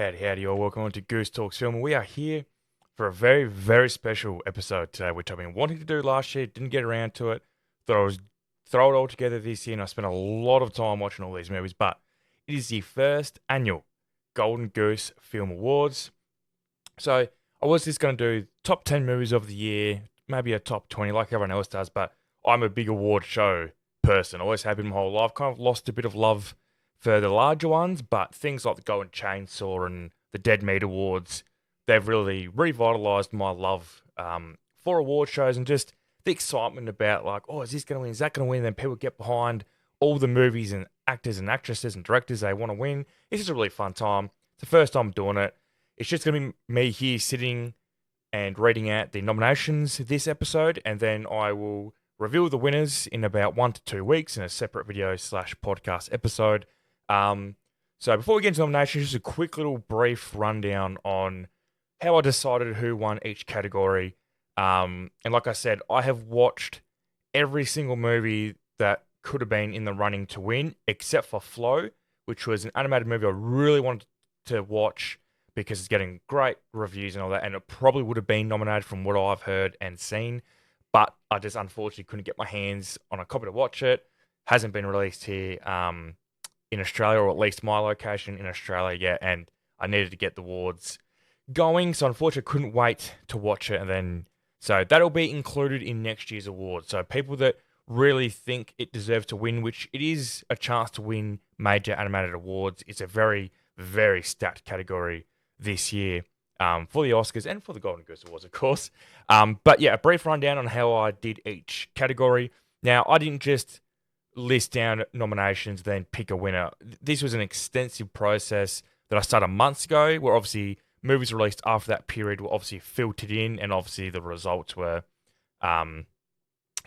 Howdy, all. Welcome on to Goose Talks Film. We are here for a very, very special episode today, which I've been wanting to do last year, didn't get around to it. Thought I was throw it all together this year, and I spent a lot of time watching all these movies. But it is the first annual Golden Goose Film Awards. So I was just going to do top 10 movies of the year, maybe a top 20 like everyone else does, but I'm a big award show person. Always have been my whole life. Kind of lost a bit of love for the larger ones, but things like the Golden Chainsaw and the Dead Meat Awards, they've really revitalized my love for award shows and just the excitement about like, oh, is this going to win? Is that going to win? And then people get behind all the movies and actors and actresses and directors they want to win. It's just a really fun time. It's the first time I'm doing it. It's just going to be me here sitting and reading out the nominations this episode, and then I will reveal the winners in about 1 to 2 weeks in a separate video / podcast episode. So before we get into nominations, just a quick little brief rundown on how I decided who won each category. And like I said, I have watched every single movie that could have been in the running to win, except for Flow, which was an animated movie I really wanted to watch because it's getting great reviews and all that, and it probably would have been nominated from what I've heard and seen, but I just unfortunately couldn't get my hands on a copy to watch it. Hasn't been released here in Australia, or at least my location in Australia yet, and I needed to get the awards going, so unfortunately I couldn't wait to watch it, and then so that'll be included in next year's awards. So people that really think it deserves to win, which it is a chance to win major animated awards, it's a very, very stacked category this year for the Oscars and for the Golden Goose Awards, of course. But yeah, a brief rundown on how I did each category. Now, I didn't just list down nominations, then pick a winner. This was an extensive process that I started months ago, where obviously movies released after that period were obviously filtered in, and obviously the results were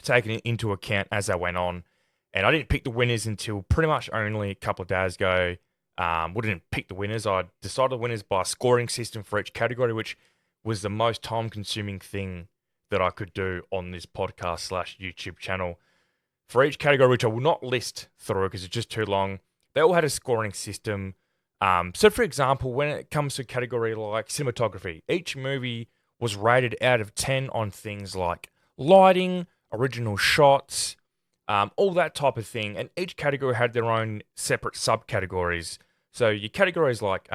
taken into account as they went on. And I didn't pick the winners until pretty much only a couple of days ago. We didn't pick the winners. I decided the winners by a scoring system for each category, which was the most time-consuming thing that I could do on this podcast / YouTube channel. For each category, which I will not list through because it's just too long, they all had a scoring system. So, for example, when it comes to a category like cinematography, each movie was rated out of 10 on things like lighting, original shots, all that type of thing. And each category had their own separate subcategories. So your categories like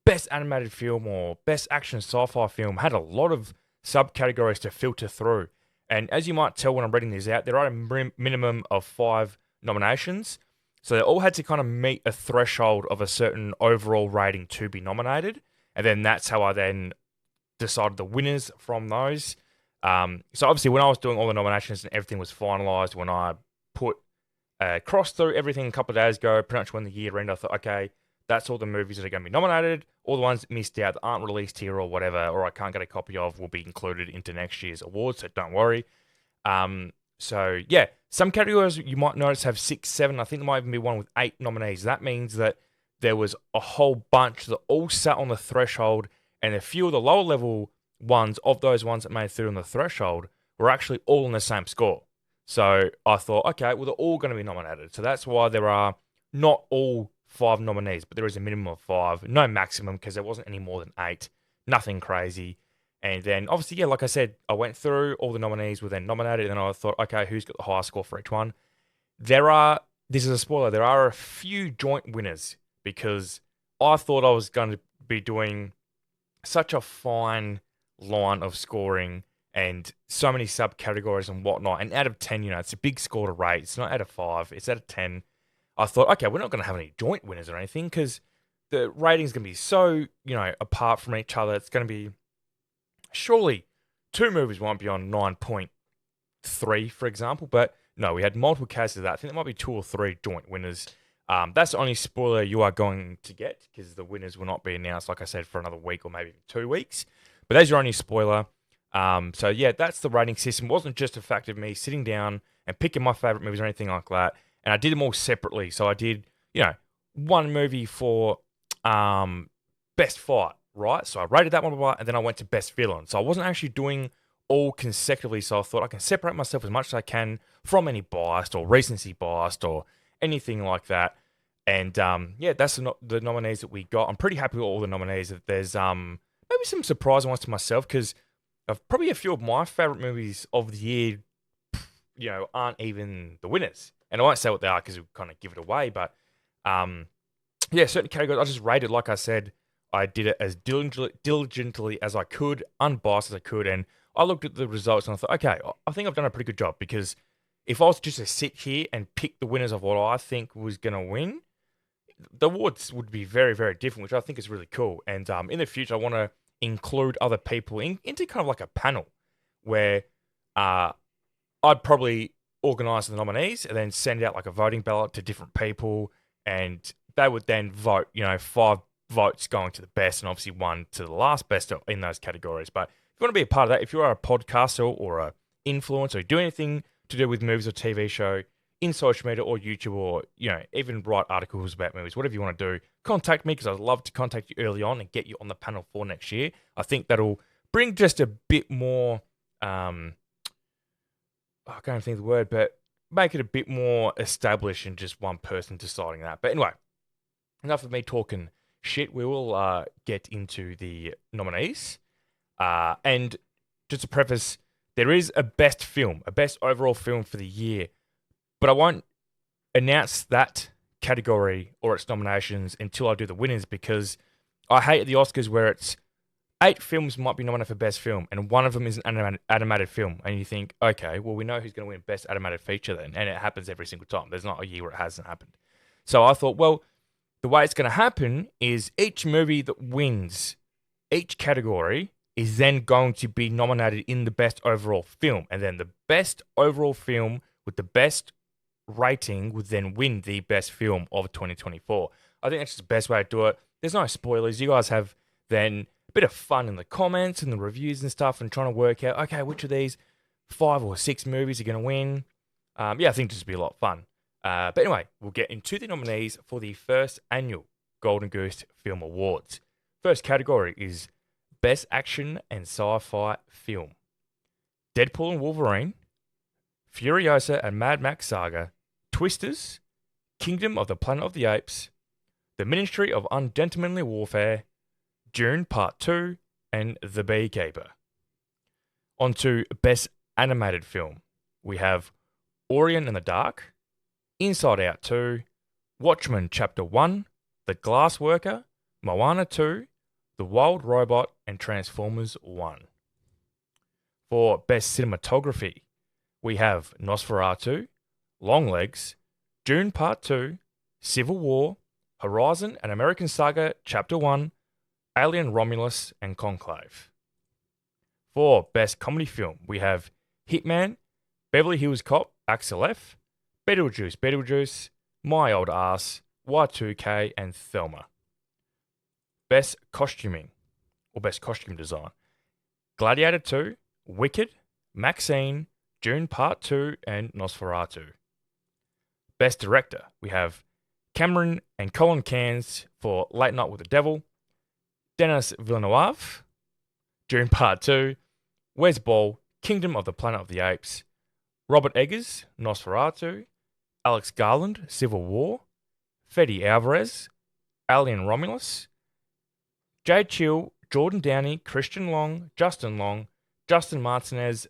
best animated film or best action sci-fi film had a lot of subcategories to filter through. And as you might tell when I'm reading these out, there are a minimum of 5 nominations. So they all had to kind of meet a threshold of a certain overall rating to be nominated. And then that's how I then decided the winners from those. So obviously when I was doing all the nominations and everything was finalised, when I put cross through everything a couple of days ago, pretty much when the year ended, I thought, okay, that's all the movies that are going to be nominated. All the ones that missed out that aren't released here or whatever, or I can't get a copy of, will be included into next year's awards, so don't worry. So yeah, some categories you might notice have 6, 7. I think there might even be one with 8 nominees. That means that there was a whole bunch that all sat on the threshold, and a few of the lower level ones of those ones that made through on the threshold were actually all on the same score. So I thought, okay, well, they're all going to be nominated. So that's why there are not all 5 nominees, but there is a minimum of 5. No maximum, because there wasn't any more than 8. Nothing crazy. And then, obviously, yeah, like I said, I went through, all the nominees were then nominated, and I thought, okay, who's got the highest score for each one? This is a spoiler, there are a few joint winners, because I thought I was going to be doing such a fine line of scoring and so many subcategories and whatnot. And out of 10, it's a big score to rate. It's not out of 5, it's out of 10. I thought, okay, we're not going to have any joint winners or anything because the rating's going to be so, apart from each other. It's going to be, surely 2 movies won't be on 9.3, for example. But no, we had multiple cases of that. I think there might be 2 or 3 joint winners. That's the only spoiler you are going to get because the winners will not be announced, like I said, for another week or maybe 2 weeks. But that's your only spoiler. So yeah, that's the rating system. It wasn't just a fact of me sitting down and picking my favorite movies or anything like that. And I did them all separately. So I did, one movie for best fight, right? So I rated that one, and then I went to best villain. So I wasn't actually doing all consecutively. So I thought I can separate myself as much as I can from any bias or recency bias or anything like that. And yeah, that's the nominees that we got. I'm pretty happy with all the nominees. There's maybe some surprising ones to myself because of probably a few of my favorite movies of the year, aren't even the winners. And I won't say what they are because we'll kind of give it away. But yeah, certain categories I just rated. Like I said, I did it as diligently as I could, unbiased as I could, and I looked at the results and I thought, okay, I think I've done a pretty good job because if I was just to sit here and pick the winners of what I think was going to win, the awards would be very, very different, which I think is really cool. And in the future, I want to include other people into kind of like a panel where I'd probably organise the nominees and then send out like a voting ballot to different people, and they would then vote. 5 votes going to the best, and obviously one to the last best in those categories. But if you want to be a part of that, if you are a podcaster or a influencer, or do anything to do with movies or TV show in social media or YouTube, or even write articles about movies, whatever you want to do, contact me because I'd love to contact you early on and get you on the panel for next year. I think that'll bring just a bit more. I can't think of the word, but make it a bit more established than just one person deciding that. But anyway, enough of me talking shit. We will get into the nominees. And just to preface, there is a best film, a best overall film for the year, but I won't announce that category or its nominations until I do the winners because I hate the Oscars where it's 8 films might be nominated for best film and one of them is an animated film. And you think, okay, well, we know who's going to win best animated feature then. And it happens every single time. There's not a year where it hasn't happened. So I thought, well, the way it's going to happen is each movie that wins each category is then going to be nominated in the best overall film. And then the best overall film with the best rating would then win the best film of 2024. I think that's just the best way to do it. There's no spoilers. You guys have then a bit of fun in the comments and the reviews and stuff and trying to work out, okay, which of these 5 or 6 movies are going to win. Yeah, I think it'll just be a lot of fun. But anyway, we'll get into the nominees for the first annual Golden Goose Film Awards. First category is Best Action and Sci-Fi Film. Deadpool and Wolverine, Furiosa and Mad Max Saga, Twisters, Kingdom of the Planet of the Apes, The Ministry of Ungentlemanly Warfare, Dune Part 2, and The Beekeeper. On to Best Animated Film. We have Orion and the Dark, Inside Out 2, Watchmen Chapter 1, The Glass Worker, Moana 2, The Wild Robot, and Transformers 1. For Best Cinematography, we have Nosferatu, Longlegs, Dune Part 2, Civil War, Horizon and American Saga Chapter 1, Alien Romulus, and Conclave. For Best Comedy Film, we have Hitman, Beverly Hills Cop, Axel F, Beetlejuice, My Old Ass, Y2K, and Thelma. Best Costuming, or Best Costume Design, Gladiator 2, Wicked, Maxine, Dune Part 2, and Nosferatu. Best Director, we have Cameron and Colin Cairns for Late Night with the Devil, Denis Villeneuve, Dune Part 2, Wes Ball, Kingdom of the Planet of the Apes, Robert Eggers, Nosferatu, Alex Garland, Civil War, Fede Alvarez, Alien Romulus, Jade Chill, Jordan Downey, Christian Long, Justin Martinez,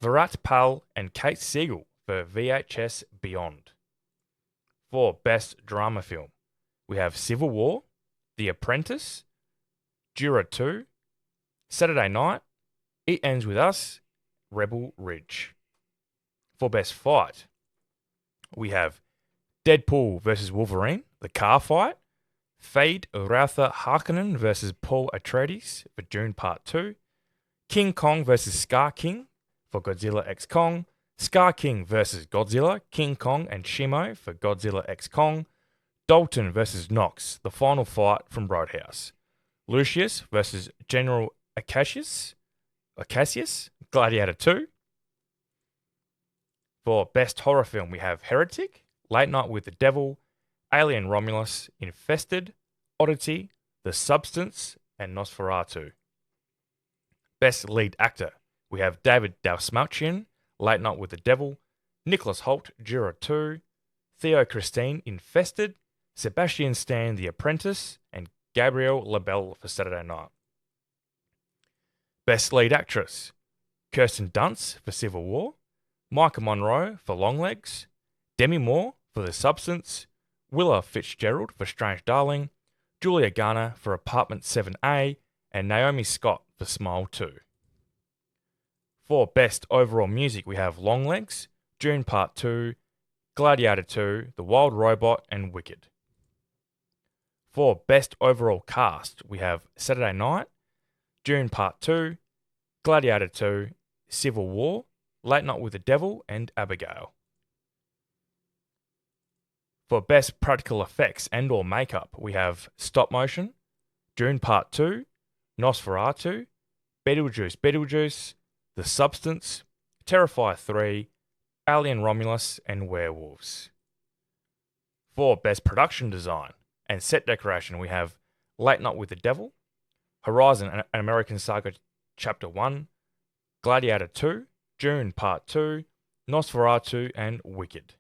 Virat Pal, and Kate Siegel for VHS Beyond. For Best Drama Film, we have Civil War, The Apprentice, Jura 2, Saturday Night, It Ends With Us, Rebel Ridge. For Best Fight, we have Deadpool vs. Wolverine, The Car Fight, Fade Rautha Harkonnen vs. Paul Atreides for Dune Part 2, King Kong vs. Scar King for Godzilla x Kong, Scar King vs. Godzilla, King Kong and Shimo for Godzilla x Kong, Dalton vs. Nox, The Final Fight from Roadhouse, Lucius vs. General Acacius, Gladiator 2. For Best Horror Film, we have Heretic, Late Night with the Devil, Alien Romulus, Infested, Oddity, The Substance, and Nosferatu. Best Lead Actor, we have David Dastmalchian, Late Night with the Devil, Nicholas Hoult, Jura 2, Theo Christine, Infested, Sebastian Stan, The Apprentice, and Gabrielle LaBelle for Saturday Night. Best Lead Actress: Kirsten Dunst for Civil War, Micah Monroe for Longlegs, Demi Moore for The Substance, Willa Fitzgerald for Strange Darling, Julia Garner for Apartment 7A, and Naomi Scott for Smile 2. For Best Overall Music, we have Longlegs, Dune Part 2, Gladiator 2, The Wild Robot, and Wicked. For Best Overall Cast, we have Saturday Night, Dune Part 2, Gladiator 2, Civil War, Late Night with the Devil, and Abigail. For Best Practical Effects and or Makeup, we have Stop Motion, Dune Part 2, Nosferatu, Beetlejuice, The Substance, Terrifier 3, Alien Romulus, and Werewolves. For Best Production Design and Set Decoration, we have Late Night with the Devil, Horizon, an American Saga Chapter 1, Gladiator 2, Dune Part 2, Nosferatu, and Wicked.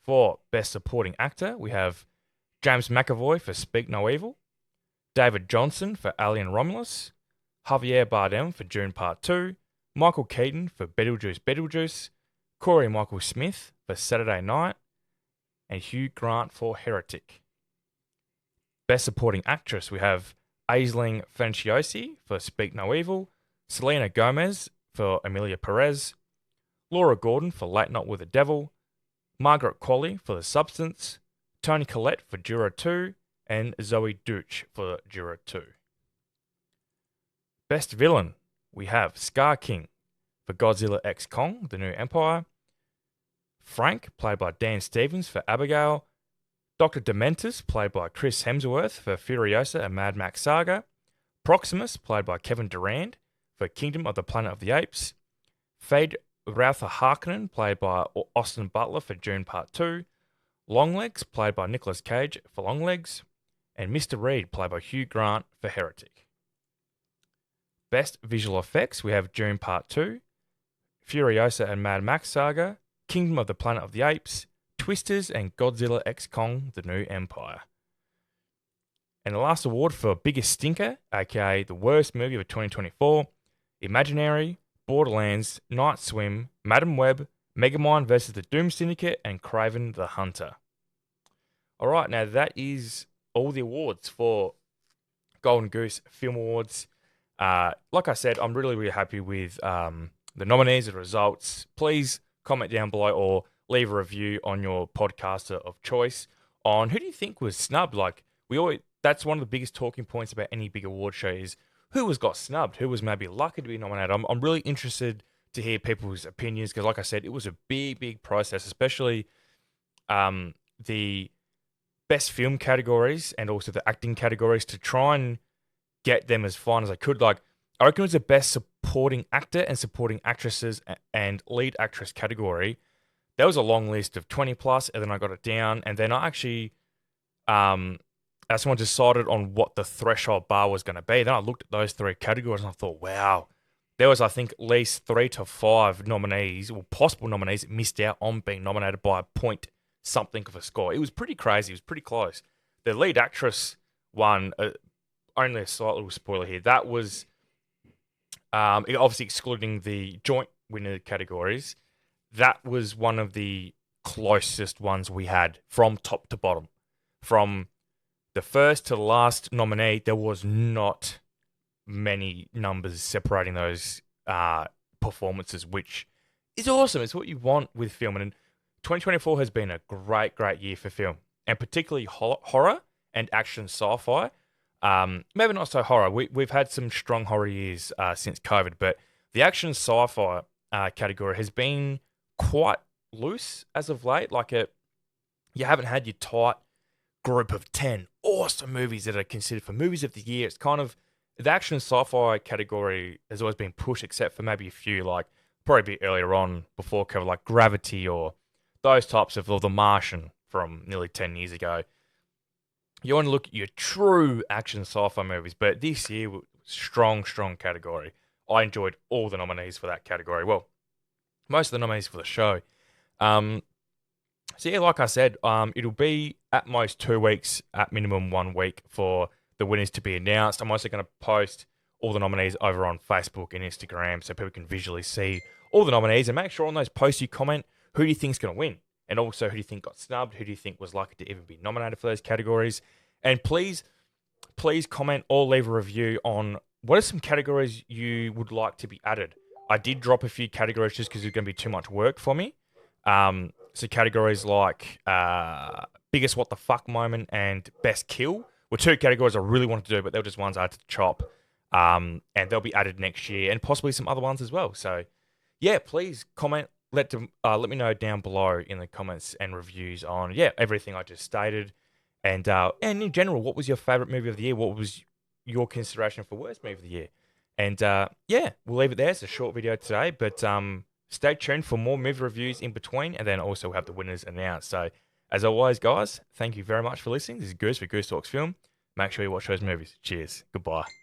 For Best Supporting Actor, we have James McAvoy for Speak No Evil, David Johnson for Alien Romulus, Javier Bardem for Dune Part 2, Michael Keaton for Beetlejuice, Corey Michael Smith for Saturday Night, and Hugh Grant for Heretic. Best Supporting Actress, we have Aisling Franciosi for Speak No Evil, Selena Gomez for Emilia Perez, Laura Gordon for Late Night with the Devil, Margaret Qualley for The Substance, Toni Collette for Juror 2, and Zoe Deutch for Juror 2. Best Villain, we have Scar King for Godzilla x Kong, The New Empire, Frank, played by Dan Stevens for Abigail, Dr. Dementus, played by Chris Hemsworth for Furiosa and Mad Max Saga, Proximus, played by Kevin Durand for Kingdom of the Planet of the Apes, Fade Rautha Harkonnen, played by Austin Butler for Dune Part 2, Longlegs, played by Nicolas Cage for Longlegs, and Mr. Reed, played by Hugh Grant for Heretic. Best Visual Effects, we have Dune Part 2, Furiosa and Mad Max Saga, Kingdom of the Planet of the Apes, Twisters, and Godzilla x Kong, The New Empire. And the last award for Biggest Stinker, aka the worst movie of 2024, Imaginary, Borderlands, Night Swim, Madam Web, Megamind vs. the Doom Syndicate, and Craven the Hunter. Alright, now that is all the awards for Golden Goose Film Awards. Like I said, I'm really, really happy with the nominees, the results. Please comment down below or leave a review on your podcaster of choice on who do you think was snubbed. Like, that's one of the biggest talking points about any big award show is who got snubbed, who was maybe lucky to be nominated. I'm really interested to hear people's opinions because, like I said, it was a big process, especially the best film categories and also the acting categories to try and get them as fine as I could. Like, I reckon it was the best supporting actor and supporting actresses and lead actress category. There was a long list of 20 plus, and then I got it down, and then I actually, that's when I decided on what the threshold bar was going to be. Then I looked at those three categories and I thought, wow, there was, I think, at least 3 to 5 nominees or possible nominees that missed out on being nominated by a point something of a score. It was pretty crazy. It was pretty close. The lead actress one, only a slight little spoiler here, that was obviously excluding the joint winner categories. That was one of the closest ones we had from top to bottom. From the first to the last nominee, there was not many numbers separating those performances, which is awesome. It's what you want with film. And 2024 has been a great year for film, and particularly horror and action sci-fi. Maybe not so horror. We've had some strong horror years since COVID, but the action sci-fi category has been quite loose as of late. Like, you haven't had your tight group of 10 awesome movies that are considered for movies of the year. It's kind of, the action sci-fi category has always been pushed, except for maybe a few, like probably a bit earlier on before COVID, like Gravity or those types of, or The Martian from nearly 10 years ago. You want to look at your true action sci-fi movies, but this year, strong category. I enjoyed all the nominees for that category. Well, most of the nominees for the show. So yeah, like I said, it'll be at most 2 weeks, at minimum 1 week for the winners to be announced. I'm also going to post all the nominees over on Facebook and Instagram so people can visually see all the nominees, and make sure on those posts you comment who do you think's going to win, and also who do you think got snubbed, who do you think was likely to even be nominated for those categories, and please comment or leave a review on what are some categories you would like to be added. I did drop a few categories just because it's going to be too much work for me. So categories like biggest what the fuck moment and best kill were two categories I really wanted to do, but they were just ones I had to chop. And they'll be added next year, and possibly some other ones as well. So yeah, please comment. Let me know down below in the comments and reviews on everything I just stated, and in general, what was your favorite movie of the year? What was your consideration for worst movie of the year? And we'll leave it there. It's a short video today, but stay tuned for more movie reviews in between, and then also we'll have the winners announced. So as always, guys, thank you very much for listening. This is Goose for Goose Talks Film. Make sure you watch those movies. Cheers. Goodbye.